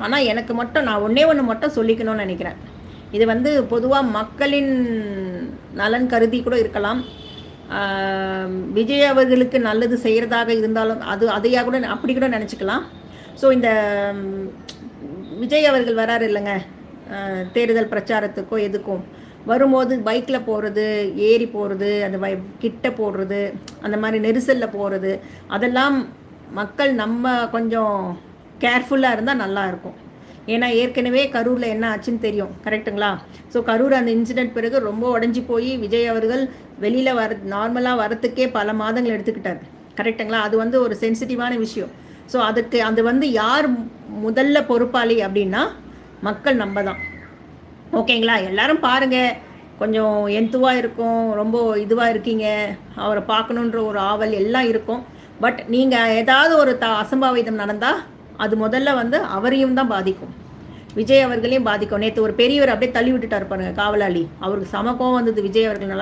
ஆனால் எனக்கு மட்டும் நான் ஒன்றே ஒன்று மட்டும் சொல்லிக்கணும்னு நினைக்கிறேன். இது வந்து பொதுவாக மக்களின் நலன் கருதி கூட இருக்கலாம். விஜய் அவர்களுக்கு நல்லது செய்கிறதாக இருந்தாலும் அதையாக கூட அப்படி கூட நினச்சிக்கலாம். ஸோ இந்த விஜய் அவர்கள் வராரு இல்லைங்க தேர்தல் பிரச்சாரத்துக்கோ எதுக்கும் வரும்போது பைக்கில் போகிறது, ஏறி போகிறது, அந்த கிட்ட போடுறது, அந்த மாதிரி நெரிசலில் போகிறது, அதெல்லாம் மக்கள் நம்ம கொஞ்சம் கேர்ஃபுல்லாக இருந்தால் நல்லாயிருக்கும். ஏன்னா ஏற்கனவே கரூரில் என்ன ஆச்சுன்னு தெரியும், கரெக்டுங்களா? ஸோ கரூர் அந்த இன்சிடெண்ட் பிறகு ரொம்ப உடஞ்சி போய் விஜய் அவர்கள் வெளியில் நார்மலாக வரத்துக்கே பல மாதங்கள் எடுத்துக்கிட்டார், கரெக்டுங்களா? அது வந்து ஒரு சென்சிட்டிவான விஷயம். ஸோ அது வந்து யார் முதல்ல பொறுப்பாளி அப்படின்னா மக்கள் நம்ம தான். ஓகேங்களா? எல்லாரும் பாருங்கள், கொஞ்சம் எந்துவாக இருக்கும், ரொம்ப இதுவாக இருக்கீங்க, அவரை பார்க்கணுன்ற ஒரு ஆவல் எல்லாம் இருக்கும். பட் நீங்கள் ஏதாவது ஒரு அசம்பாவிதம் நடந்தால் அது முதல்ல வந்து அவரையும் தான் பாதிக்கும், விஜய் அவர்களையும் பாதிக்கும். நேற்று ஒரு பெரியவர் அப்படியே தள்ளி விட்டுட்டார் பாருங்க, காவலாளி. அவருக்கு சமக்கம் வந்தது, விஜய் அவர்கள்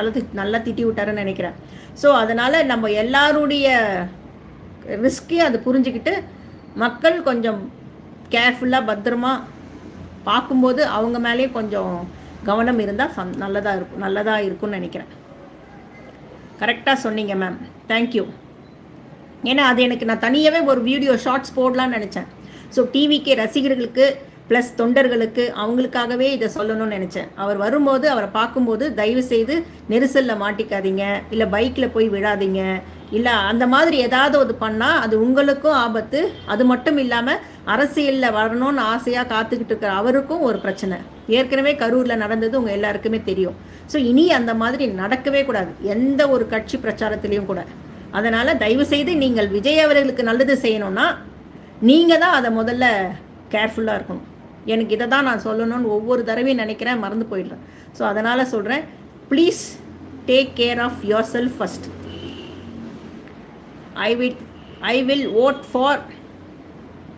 நல்லா திட்டி விட்டாருன்னு நினைக்கிறேன். ஸோ அதனால் நம்ம எல்லாருடைய ரிஸ்க்கையும் அது புரிஞ்சுக்கிட்டு மக்கள் கொஞ்சம் கேர்ஃபுல்லாக பத்திரமா பார்க்கும்போது அவங்க மேலேயே கொஞ்சம் கவனம் இருந்தால் நல்லதாக இருக்கும்னு நினைக்கிறேன். கரெக்டாக சொன்னீங்க மேம், தேங்க்யூ. ஏன்னா அது எனக்கு நான் தனியாகவே ஒரு வீடியோ ஷார்ட்ஸ் போடலான்னு நினச்சேன். ஸோ டிவிக்கே ரசிகர்களுக்கு ப்ளஸ் தொண்டர்களுக்கு அவங்களுக்காகவே இதை சொல்லணும்னு நினச்சேன். அவர் வரும்போது அவரை பார்க்கும்போது தயவுசெய்து நெரிசலில் மாட்டிக்காதீங்க, இல்லை பைக்கில் போய் விடாதீங்க, இல்லை அந்த மாதிரி ஏதாவது ஒரு பண்ணால் அது உங்களுக்கும் ஆபத்து. அது மட்டும் இல்லாமல் அரசியலில் வரணும்னு ஆசையாக காத்துக்கிட்டு இருக்கிற அவருக்கும் ஒரு பிரச்சனை. ஏற்கனவே கரூரில் நடந்தது உங்கள் எல்லாருக்குமே தெரியும். ஸோ இனி அந்த மாதிரி நடக்கவே கூடாது, எந்த ஒரு கட்சி பிரச்சாரத்துலேயும் கூட. அதனால் தயவுசெய்து நீங்கள் விஜய் அவர்களுக்கு நல்லது செய்யணும்னா நீங்கள் தான் அதை முதல்ல கேர்ஃபுல்லாக இருக்கணும். எனக்கு இதை தான் நான் சொல்லணும்னு ஒவ்வொரு தடவையும் நினைக்கிறேன், மறந்து போயிடுறேன். ஸோ அதனால் சொல்கிறேன், please take care of yourself first. I will vote for